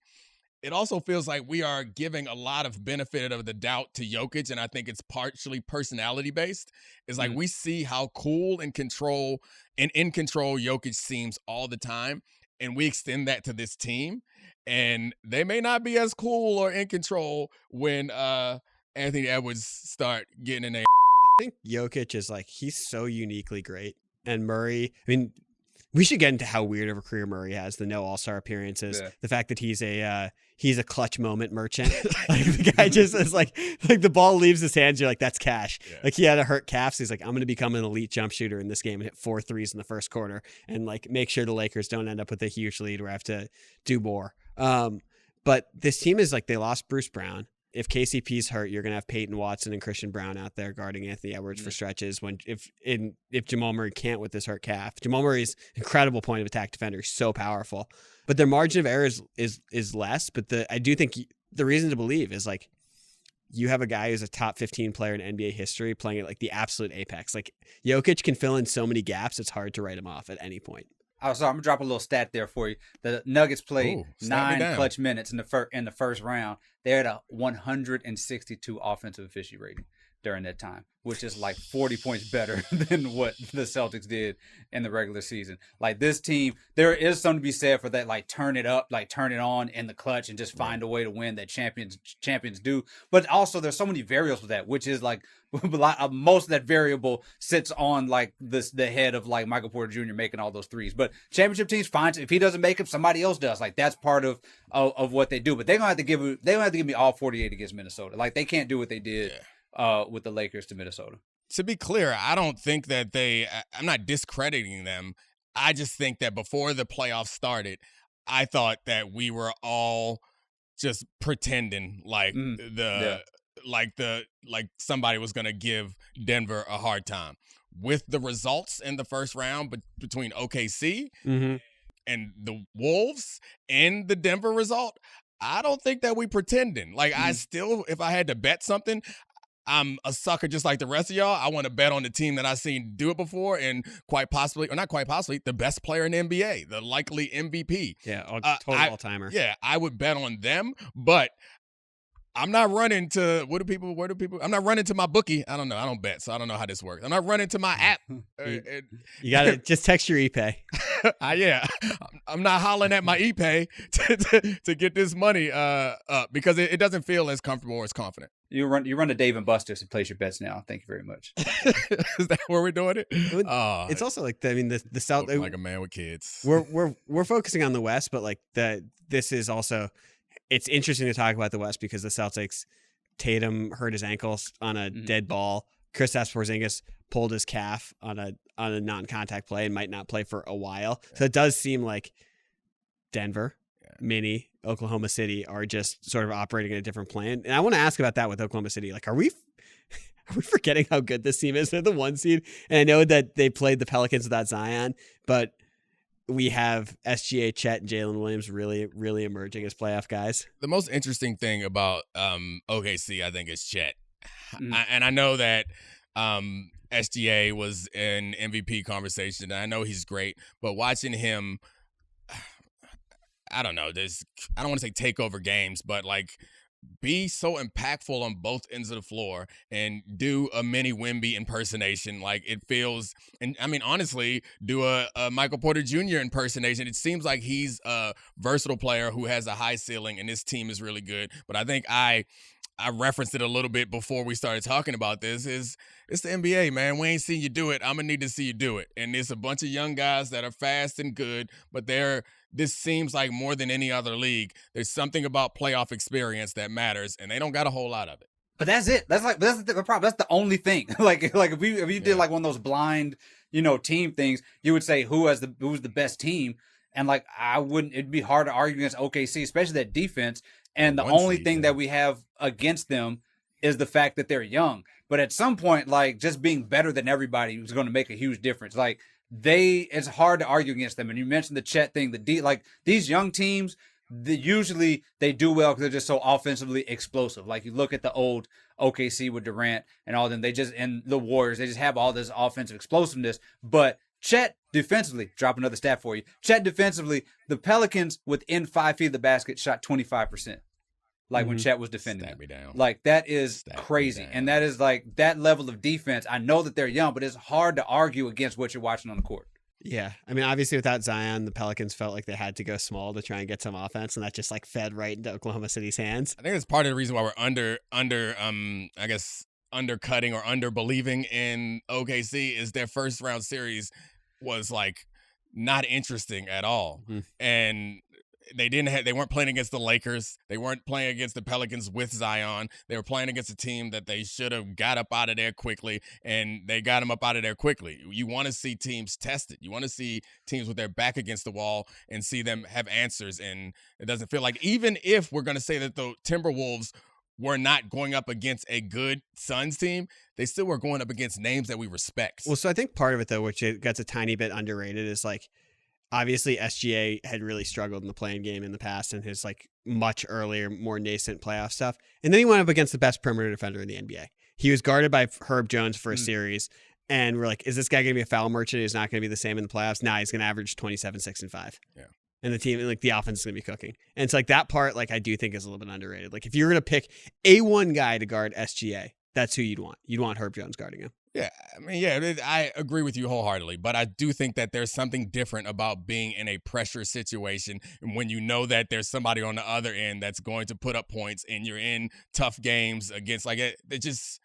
it also feels like we are giving a lot of benefit of the doubt to Jokic, and I think it's partially personality-based. It's like we see how cool and in control Jokic seems all the time, and we extend that to this team, and they may not be as cool or in control when Anthony Edwards start getting in there. I think Jokic is like, he's so uniquely great. And Murray, I mean, we should get into how weird of a career Murray has, the no All-Star appearances, the fact that he's a clutch moment merchant. Like the guy just is like the ball leaves his hands, you're like, that's cash. Yeah. Like he had a hurt calf, so he's like, I'm going to become an elite jump shooter in this game and hit 4 threes in the first quarter and like make sure the Lakers don't end up with a huge lead or have to do more. But this team is like, they lost Bruce Brown. If KCP's hurt, you're going to have Peyton Watson and Christian Brown out there guarding Anthony Edwards for stretches. If Jamal Murray can't with this hurt calf, Jamal Murray's incredible point of attack defender, so powerful, but their margin of error is less. But I do think the reason to believe is like you have a guy who's a top 15 player in NBA history playing at like the absolute apex. Like Jokic can fill in so many gaps, it's hard to write him off at any point. Oh, sorry, I'm gonna drop a little stat there for you. The Nuggets played 9 clutch minutes in the first round. They had a 162 offensive efficiency rating during that time, which is like 40 points better than what the Celtics did in the regular season. Like this team, there is something to be said for that, like turn it up, like turn it on in the clutch and just find a way to win that champions do. But also there's so many variables with that, which is like most of that variable sits on like the head of like Michael Porter Jr. making all those threes. But championship teams, fine. If he doesn't make them, somebody else does. Like that's part of what they do. But they're gonna have to give me all 48 against Minnesota. Like they can't do what they did with the Lakers to Minnesota. To be clear, I don't think that I'm not discrediting them. I just think that before the playoffs started, I thought that we were all just pretending like like somebody was going to give Denver a hard time. With the results in the first round between OKC and the Wolves and the Denver result, I don't think that we pretending. Like I still, if I had to bet something, I'm a sucker just like the rest of y'all. I want to bet on the team that I've seen do it before and quite possibly, or not quite possibly, the best player in the NBA, the likely MVP. Yeah, total all-timer. Yeah, I would bet on them, but I'm not running to, where do people, I'm not running to my bookie. I don't know. I don't bet, so I don't know how this works. I'm not running to my app. You got to just text your ePay. Yeah. I'm not hollering at my ePay to get this money up because it doesn't feel as comfortable or as confident. You run to Dave and Buster's to place your bets now. Thank you very much. Is that where we're doing it? It's also like the South, like a man with kids. We're focusing on the West, but like this is also, it's interesting to talk about the West because the Celtics Tatum hurt his ankles on a dead ball. Kristaps Porzingis pulled his calf on a non-contact play and might not play for a while. So it does seem like Denver, Minnie, Oklahoma City are just sort of operating in a different plane. And I want to ask about that with Oklahoma City. Like, are we forgetting how good this team is? They're the 1 seed. And I know that they played the Pelicans without Zion, but we have SGA, Chet, and Jalen Williams really, really emerging as playoff guys. The most interesting thing about OKC, I think, is Chet. And I know that SGA was in MVP conversation, and I know he's great, but watching him, I don't know, I don't want to say take over games, but like be so impactful on both ends of the floor and do a mini Wemby impersonation. Like it feels, and I mean, honestly, do a Michael Porter Jr. impersonation. It seems like he's a versatile player who has a high ceiling, and this team is really good. But I think I referenced it a little bit before we started talking about this. It's the NBA, man. We ain't seen you do it. I'm going to need to see you do it. And it's a bunch of young guys that are fast and good, but this seems like more than any other league, there's something about playoff experience that matters, and they don't got a whole lot of it. But that's it. That's the problem. That's the only thing. like if you did like one of those blind, team things, you would say who's the best team, and like it'd be hard to argue against OKC, especially that defense. And the only thing that we have against them is the fact that they're young. But at some point, like just being better than everybody is going to make a huge difference. Like it's hard to argue against them. And you mentioned the Chet thing, like these young teams, usually they do well because they're just so offensively explosive. Like you look at the old OKC with Durant and all them, and the Warriors, they just have all this offensive explosiveness. But Chet defensively, drop another stat for you. Chet defensively, the Pelicans within 5 feet of the basket shot 25%. Like when Chet was defending them. Me down. Like that is crazy. And that is like that level of defense. I know that they're young, but it's hard to argue against what you're watching on the court. Yeah. I mean, obviously without Zion, the Pelicans felt like they had to go small to try and get some offense, and that just like fed right into Oklahoma City's hands. I think that's part of the reason why we're undercutting or under believing in OKC is their first round series was like not interesting at all. And they weren't playing against the Lakers. They weren't playing against the Pelicans with Zion. They were playing against a team that they should have got up out of there quickly, and they got them up out of there quickly. You want to see teams tested. You want to see teams with their back against the wall and see them have answers. And it doesn't feel like, even if we're going to say that the Timberwolves were not going up against a good Suns team, they still were going up against names that we respect. Well, so I think part of it, though, which it gets a tiny bit underrated, is like, obviously, SGA had really struggled in the playing game in the past and his like much earlier, more nascent playoff stuff. And then he went up against the best perimeter defender in the NBA. He was guarded by Herb Jones for a series. And we're like, is this guy going to be a foul merchant? He's not going to be the same in the playoffs. Nah, he's going to average 27, 6, and 5. Yeah. And the team, like the offense is going to be cooking. And it's like that part, like I do think is a little bit underrated. Like if you're going to pick A1 guy to guard SGA, that's who you'd want. You'd want Herb Jones guarding him. Yeah, I mean, I agree with you wholeheartedly, but I do think that there's something different about being in a pressure situation and when you know that there's somebody on the other end that's going to put up points and you're in tough games against, like, it's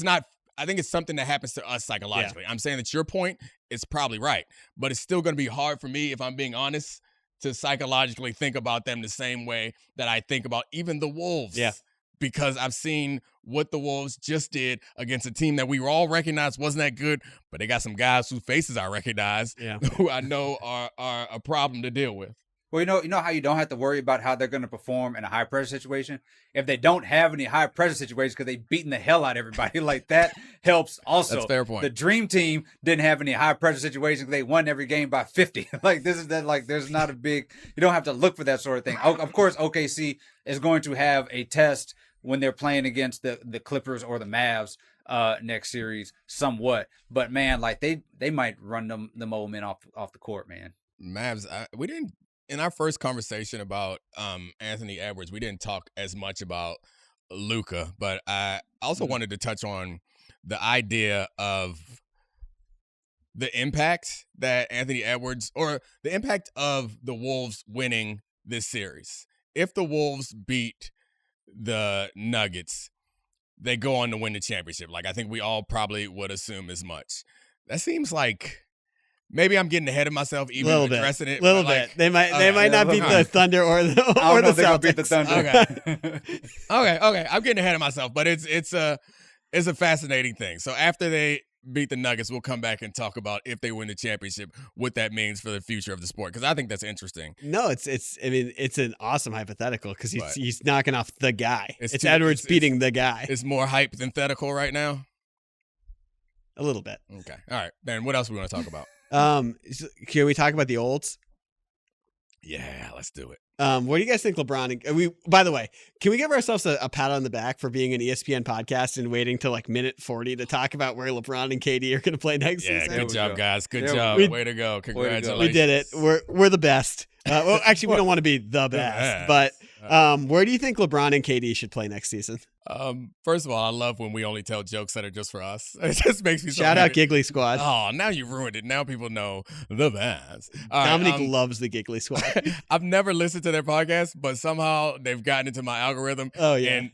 not, I think it's something that happens to us psychologically. Yeah. I'm saying that your point is probably right, but it's still going to be hard for me, if I'm being honest, to psychologically think about them the same way that I think about even the Wolves. Yeah. Because I've seen what the Wolves just did against a team that we were all recognized wasn't that good, but they got some guys whose faces I recognize, who I know are a problem to deal with. Well, you know how you don't have to worry about how they're going to perform in a high pressure situation? If they don't have any high pressure situations because they've beaten the hell out of everybody, like that helps also. That's a fair point. The Dream Team didn't have any high pressure situations because they won every game by 50. Like there's not a big, you don't have to look for that sort of thing. Of course, OKC is going to have a test when they're playing against the Clippers or the Mavs next series somewhat. But man, like they might run the moment off the court, man. Mavs, we didn't, in our first conversation about Anthony Edwards, we didn't talk as much about Luka, but I also wanted to touch on the idea of the impact that Anthony Edwards, or the impact of the Wolves winning this series. If the Wolves beat the Nuggets, they go on to win the championship. Like, I think we all probably would assume as much. That seems like maybe I'm getting ahead of myself even addressing it. Little like, bit. They might not beat the Thunder or the Celtics. Beat the Thunder. Okay. I'm getting ahead of myself, but it's a fascinating thing. So after they beat the Nuggets, we'll come back and talk about if they win the championship, what that means for the future of the sport, because I think that's interesting. No, it's an awesome hypothetical because he's knocking off the guy. It's Edwards beating the guy. It's more hypothetical right now. A little bit. Okay. All right. Then what else do we want to talk about? Can we talk about the olds? Yeah, let's do it. What do you guys think LeBron by the way, can we give ourselves a pat on the back for being an ESPN podcast and waiting till like minute 40 to talk about where LeBron and KD are going to play next season? Good job, guys. Good job. Way to go. Congratulations. We did it. We're the best. Well, actually, we don't want to be the best, but where do you think LeBron and KD should play next season? First of all, I love when we only tell jokes that are just for us. It just makes me so Shout happy. out Giggly Squad. Oh, now you ruined it. Now people know the best. Dominique loves the Giggly Squad. I've never listened to their podcast, but somehow they've gotten into my algorithm. Oh, yeah. And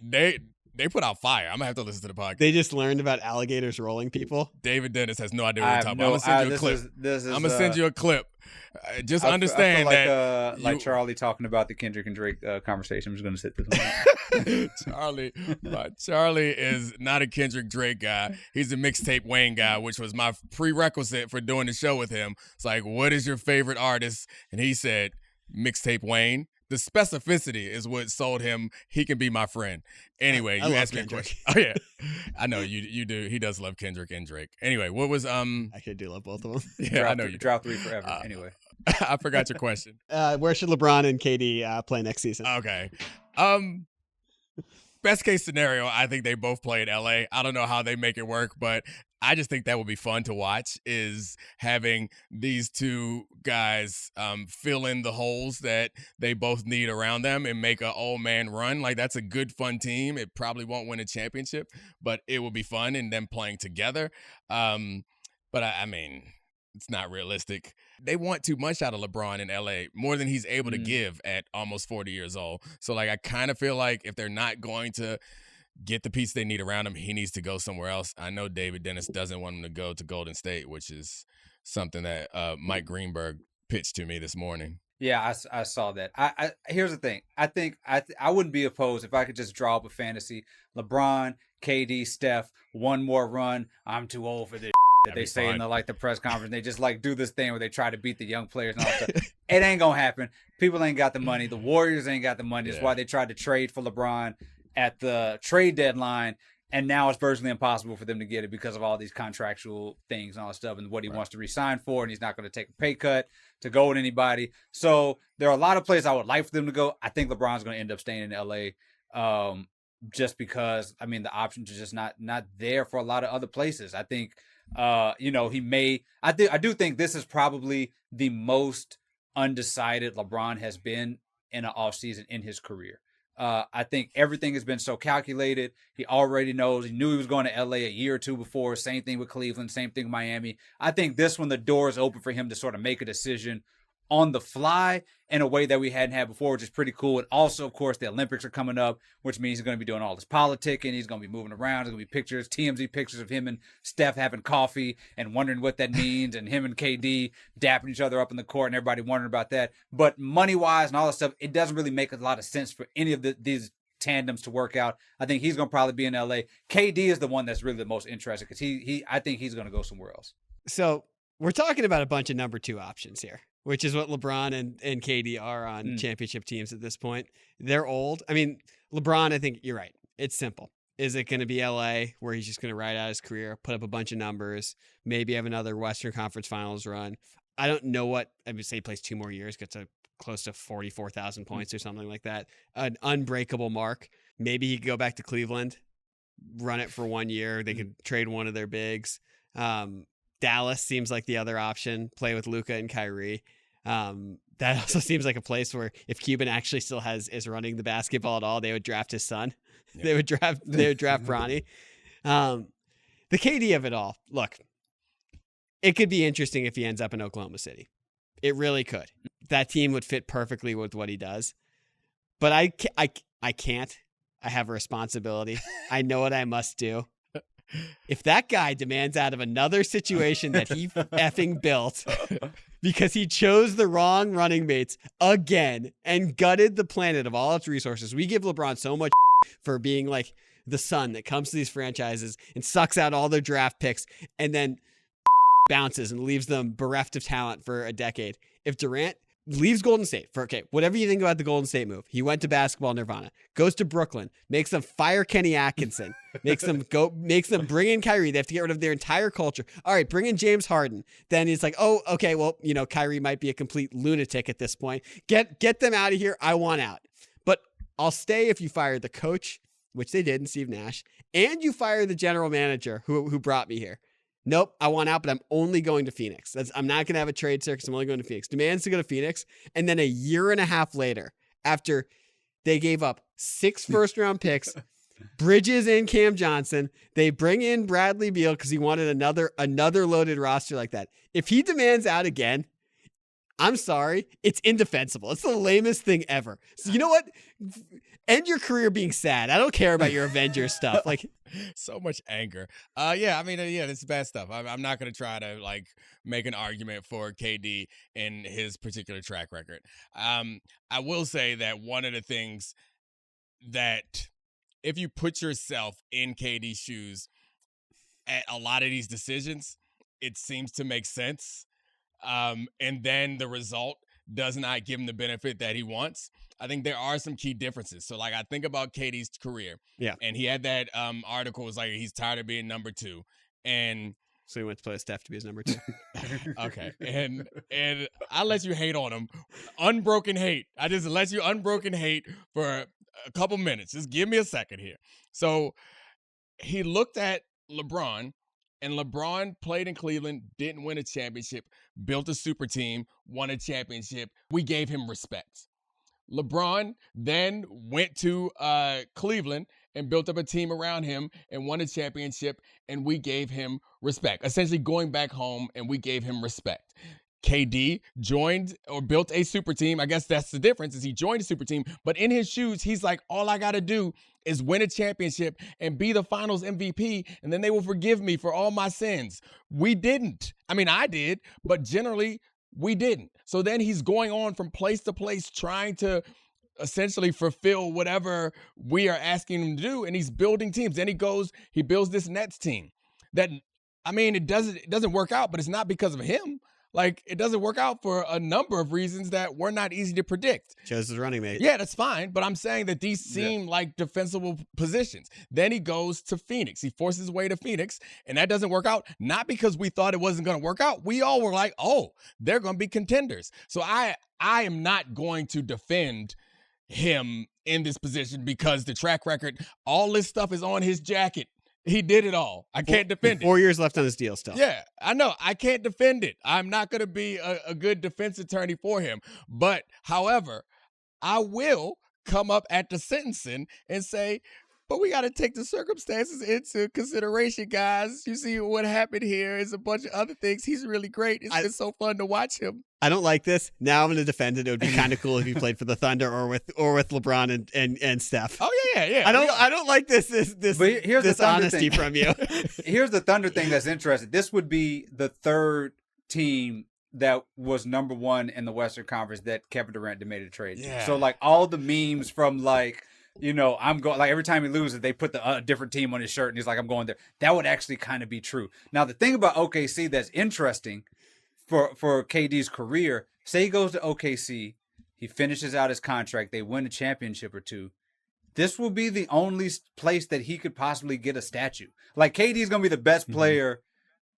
they put out fire. I'm going to have to listen to the podcast. They just learned about alligators rolling people. David Dennis has no idea what we're talking about. I'm going to send you a clip. I'm going to send you a clip. Just I understand feel that. like Charlie talking about the Kendrick and Drake conversation. I'm just going to sit this one. Charlie is not a Kendrick Drake guy. He's a mixtape Wayne guy, which was my prerequisite for doing the show with him. It's like, what is your favorite artist? And he said, mixtape Wayne. The specificity is what sold him. He can be my friend. Anyway, you asked me a question. Oh yeah, I know you do. He does love Kendrick and Drake. Anyway, what was Actually, I do love both of them. Yeah, I know you. Drop 3 forever. Anyway, I forgot your question. Where should LeBron and KD play next season? Okay. Best case scenario, I think they both play in LA. I don't know how they make it work, but I just think that would be fun to watch, is having these two guys fill in the holes that they both need around them and make an old man run. Like, that's a good, fun team. It probably won't win a championship, but it will be fun in them playing together. But I mean, it's not realistic. They want too much out of LeBron in LA, more than he's able to give at almost 40 years old. So, like, I kind of feel like if they're not going to get the piece they need around him, he needs to go somewhere else. I know David Dennis doesn't want him to go to Golden State, which is something that Mike Greenberg pitched to me this morning. Yeah, I saw that. I here's the thing. I think I wouldn't be opposed if I could just draw up a fantasy. LeBron, KD, Steph, one more run. I'm too old for this. That they say in the press conference. They just do this thing where they try to beat the young players and all that stuff. It ain't gonna happen. People ain't got the money. The Warriors ain't got the money. That's why they tried to trade for LeBron at the trade deadline, and now it's virtually impossible for them to get it because of all these contractual things and all that stuff and what he wants to re-sign for, and he's not going to take a pay cut to go with anybody. So there are a lot of places I would like for them to go. I think LeBron's going to end up staying in LA just because, I mean, the options are just not there for a lot of other places. I think he may. I do think this is probably the most undecided LeBron has been in an offseason in his career. I think everything has been so calculated. He already knows. He knew he was going to LA a year or two before. Same thing with Cleveland. Same thing with Miami. I think this one, the door is open for him to sort of make a decision on the fly in a way that we hadn't had before, which is pretty cool. And also, of course, the Olympics are coming up, which means he's going to be doing all this politicking. He's going to be moving around. There's going to be pictures, TMZ pictures of him and Steph having coffee and wondering what that means, and him and KD dapping each other up in the court and everybody wondering about that. But money-wise and all that stuff, it doesn't really make a lot of sense for any of these tandems to work out. I think he's going to probably be in LA. KD is the one that's really the most interesting because I think he's going to go somewhere else. So we're talking about a bunch of number 2 options here, which is what LeBron and KD are on championship teams at this point. They're old. I mean, LeBron, I think you're right. It's simple. Is it going to be LA where he's just going to ride out his career, put up a bunch of numbers, maybe have another Western Conference Finals run? I don't know what, I would say he plays 2 more years, gets a close to 44,000 points or something like that. An unbreakable mark. Maybe he could go back to Cleveland, run it for 1 year. They could trade one of their bigs. Dallas seems like the other option, play with Luka and Kyrie. That also seems like a place where if Cuban actually still is running the basketball at all, they would draft his son. Yeah. They would draft Bronny. The KD of it all. Look, it could be interesting if he ends up in Oklahoma City. It really could. That team would fit perfectly with what he does. But I can't. I have a responsibility. I know what I must do. if that guy demands out of another situation that he effing built because he chose the wrong running mates again and gutted the planet of all its resources. We give LeBron so much for being like the son that comes to these franchises and sucks out all their draft picks and then bounces and leaves them bereft of talent for a decade. If Durant leaves Golden State for, okay, whatever you think about the Golden State move, he went to basketball nirvana, goes to Brooklyn, makes them fire Kenny Atkinson, makes them bring in Kyrie. They have to get rid of their entire culture. All right, bring in James Harden. Then it's like, oh, okay, well, Kyrie might be a complete lunatic at this point. Get them out of here. I want out. But I'll stay if you fire the coach, which they did in Steve Nash, and you fire the general manager who brought me here. Nope, I want out, but I'm only going to Phoenix. I'm not going to have a trade circus. I'm only going to Phoenix. Demands to go to Phoenix. And then a year and a half later, after they gave up 6 first-round picks, Bridges and Cam Johnson, they bring in Bradley Beal because he wanted another loaded roster like that. If he demands out again, I'm sorry, it's indefensible. It's the lamest thing ever. So you know what? End your career being sad. I don't care about your Avengers stuff. Like, so much anger. Yeah, this is bad stuff. I'm not going to try to make an argument for KD in his particular track record. I will say that one of the things that if you put yourself in KD's shoes at a lot of these decisions, it seems to make sense. And then the result does not give him the benefit that he wants. I think there are some key differences. So, I think about KD's career. Yeah. And he had that article was he's tired of being number 2. And so he went to play with Steph to be his number 2. Okay. And I let you hate on him. Unbroken hate. I just let you unbroken hate for a couple minutes. Just give me a second here. So he looked at LeBron, and LeBron played in Cleveland, didn't win a championship, built a super team, won a championship. We gave him respect. LeBron then went to Cleveland and built up a team around him and won a championship, and we gave him respect. Essentially going back home, and we gave him respect. KD joined or built a super team. I guess that's the difference, is he joined a super team, but in his shoes, he's like, all I got to do is win a championship and be the finals MVP, and then they will forgive me for all my sins. We didn't. I did, but generally we didn't. So then he's going on from place to place trying to essentially fulfill whatever we are asking him to do, and he's building teams. Then he builds this Nets team that, it doesn't work out, but it's not because of him. It doesn't work out for a number of reasons that were not easy to predict. Chose his running mate. Yeah, that's fine. But I'm saying that these seem like defensible positions. Then he goes to Phoenix. He forces his way to Phoenix, and that doesn't work out. Not because we thought it wasn't going to work out. We all were like, oh, they're going to be contenders. So I am not going to defend him in this position because the track record, all this stuff is on his jacket. He did it all. I can't defend it. 4 years left on his deal still. Yeah, I know. I can't defend it. I'm not going to be a good defense attorney for him. But, however, I will come up at the sentencing and say, but we got to take the circumstances into consideration, guys. You see what happened here is a bunch of other things. He's really great. It's been so fun to watch him. I don't like this. Now I'm going to defend it. It would be kind of cool if he played for the Thunder or with LeBron and Steph. Oh yeah. I don't like this here's this the honesty from you. Here's the Thunder thing that's interesting. This would be the third team that was number 1 in the Western Conference that Kevin Durant made a trade. Yeah. So all the memes from I'm going, every time he loses, they put the different team on his shirt, and he's like, I'm going there. That would actually kind of be true. Now, the thing about OKC that's interesting for KD's career, say he goes to OKC, he finishes out his contract, they win a championship or 2. This will be the only place that he could possibly get a statue. KD's going to be the best player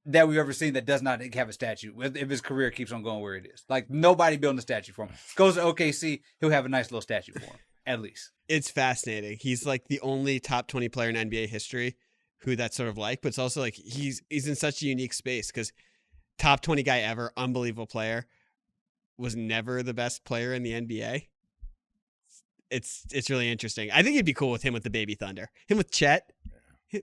that we've ever seen that does not have a statue if his career keeps on going where it is. Nobody building a statue for him. Goes to OKC, he'll have a nice little statue for him, at least. It's fascinating. He's the only top 20 player in NBA history who that's sort of but it's also he's in such a unique space because top 20 guy ever, unbelievable player, was never the best player in the NBA. It's really interesting. I think it'd be cool with him with the baby Thunder. Him with Chet.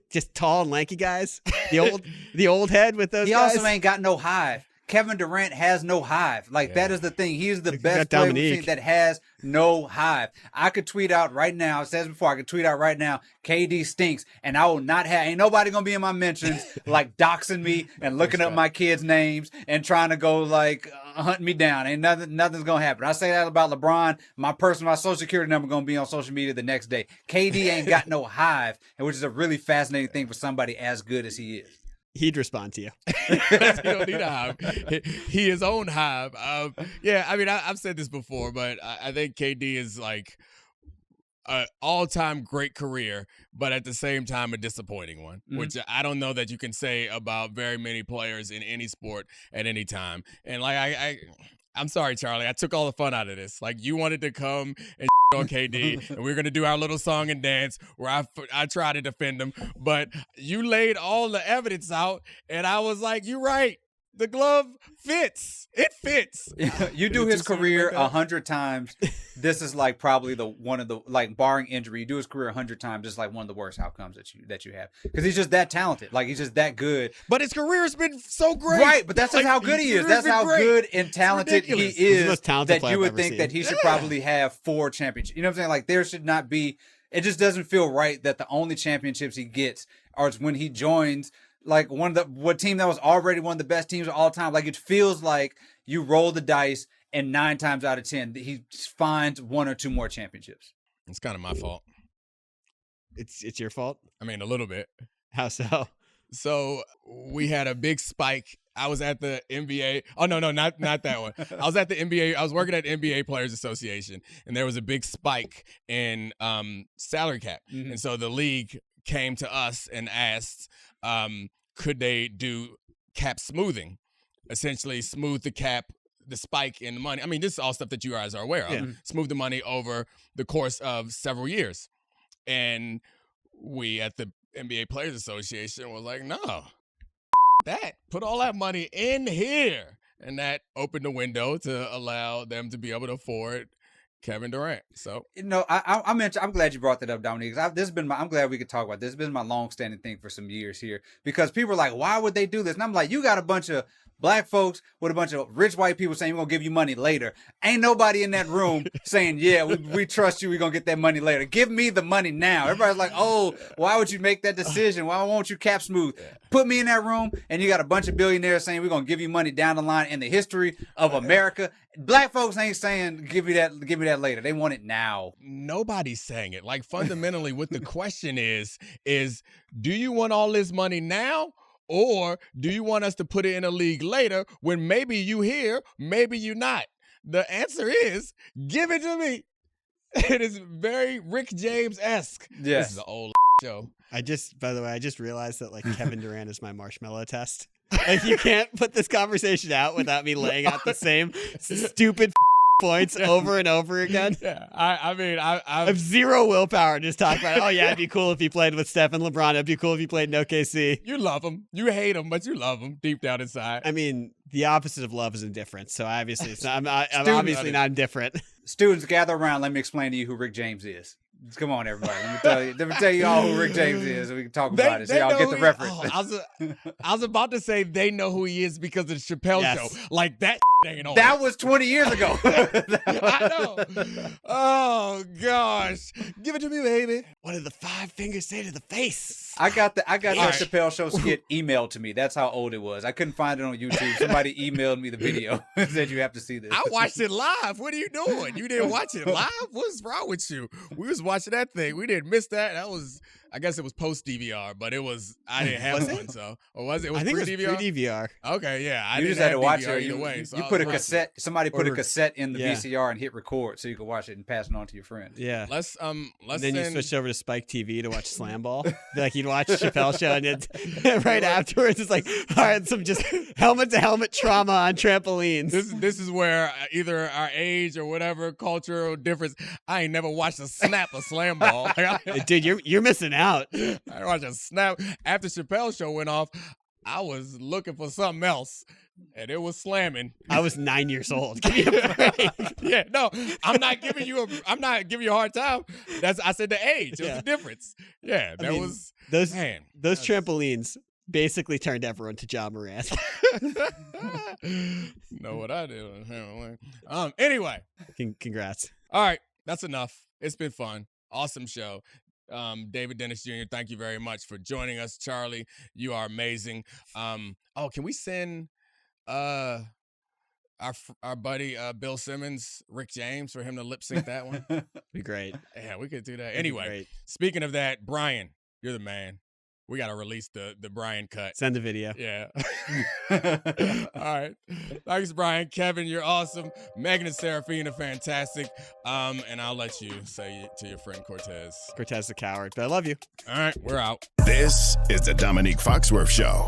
Just tall and lanky guys. The old head with those guys. He also ain't got no hive. Kevin Durant has no hive. Like, that is the thing. He is the best player we've Domonique seen that has no hive. I could tweet out right now, I said before, I could tweet out right now, KD stinks, and I will not have, ain't nobody going to be in my mentions, like, doxing me and looking up my kids' names and trying to go, like, hunt me down. Ain't nothing's going to happen. I say that about LeBron. My social security number going to be on social media the next day. KD ain't got no hive, which is a really fascinating thing for somebody as good as he is. He'd respond to you. He don't need a hive. He his own hive. Yeah, I mean, I've said this before, but I think KD is like an all-time great career, but at the same time a disappointing one, which I don't know that you can say about very many players in any sport at any time. And like I'm sorry, Charlie, I took all the fun out of this. Like, you wanted to come and on KD, and we we're gonna do our little song and dance where I try to defend him, but you laid all the evidence out, and I was like, "You're right. The glove fits. It fits." You do his career 100 times. This is like probably one of the, like, barring injury, you do his career 100 times. This is like one of the worst outcomes that you have, because he's just that talented. Like, he's just that good. But his career has been so great, right? But that's just how good he is. That's how good and talented he is. That you would think that he should probably have 4 championships. You know what I'm saying? Like, there should not be. It just doesn't feel right that the only championships he gets are when he joins, like, what team that was already one of the best teams of all time. Like, it feels like you roll the dice, and 9 times out of 10, he finds 1 or 2 more championships. It's kind of my fault. It's your fault? I mean, a little bit. How so? So we had a big spike. I was at the NBA. Oh, no, not that one. I was at the NBA. I was working at the NBA Players Association, and there was a big spike in salary cap. Mm-hmm. And so the league came to us and asked, could they do cap smoothing, essentially smooth the cap, the spike in the money. I mean, this is all stuff that you guys are aware of. Yeah. Smooth the money over the course of several years. And we at the NBA Players Association was like, no, put all that money in here. And that opened the window to allow them to be able to afford Kevin Durant. So, you know, I'm glad you brought that up, Dominique. I'm glad we could talk about this. This has been my long-standing thing for some years here, because people are like, why would they do this? And I'm like, you got a bunch of black folks with a bunch of rich white people saying we're going to give you money later. Ain't nobody in that room saying, yeah, we trust you. We're going to get that money later. Give me the money now. Everybody's like, oh, why would you make that decision? Why won't you cap smooth? Put me in that room, and you got a bunch of billionaires saying we're going to give you money down the line in the history of America. Black folks ain't saying give me that later. They want it now. Nobody's saying it. Like, fundamentally, what the question is do you want all this money now? Or do you want us to put it in a league later when maybe you here, maybe you not? The answer is, give it to me. It is very Rick James-esque. Yeah. This is an old show. By the way, I just realized that, like, Kevin Durant is my marshmallow test. Like, you can't put this conversation out without me laying out the same stupid points over and over again. Yeah, I mean, I have zero willpower to just talk about it. Oh, yeah, it'd be cool if he played with Steph and LeBron. It'd be cool if he played in OKC. You love him. You hate him, but you love him deep down inside. I mean, the opposite of love is indifference. So obviously, I'm obviously not indifferent. Students, gather around. Let me explain to you who Rick James is. Come on, everybody. Let me tell you all who Rick James is, and we can talk about it. So y'all get the reference. I was about to say they know who he is because of the Chappelle show. Like, that ain't on. That was 20 years ago. I know. Oh gosh, give it to me, baby. What did the 5 fingers say to the face? I got that Chappelle show skit emailed to me. That's how old it was. I couldn't find it on YouTube. Somebody emailed me the video and said you have to see this. I watched it live. What are you doing? You didn't watch it live? What's wrong with you? We was watching that thing. We didn't miss that. That was, I guess it was post DVR, but it was, I didn't have one, so. Or was it? It was pre-DVR? Pre-DVR. Okay, yeah. You just had to watch it either way. You put a cassette, somebody put a cassette in the VCR and hit record so you could watch it and pass it on to your friends. Yeah. Let's then you switched over to Spike TV to watch Slam Ball. Like, you'd watch Chappelle show and right afterwards it's like, all right, some just helmet to helmet trauma on trampolines. This is where either our age or whatever cultural difference, I ain't never watched a snap of Slam Ball. Dude, you're missing out. I watched a snap. After Chappelle show went off, I was looking for something else, and it was slamming. I was 9 years old. Give me a break. Yeah, no, I'm not giving you a hard time. I said the age. It was the difference. Yeah, those trampolines. basically turned everyone to John Morant. Know what I do. Anyway. Congrats. All right. That's enough. It's been fun. Awesome show. David Dennis Jr., thank you very much for joining us. Charlie, you are amazing. Can we send our buddy Bill Simmons, Rick James, for him to lip sync that one? Be great. Yeah, we could do that. Anyway, speaking of that, Brian, you're the man. We got to release the Brian cut. Send the video. Yeah. All right. Thanks, Brian. Kevin, you're awesome. Megan and Serafina, fantastic. And I'll let you say it to your friend Cortez. Cortez the coward, but I love you. All right, we're out. This is the Domonique Foxworth Show.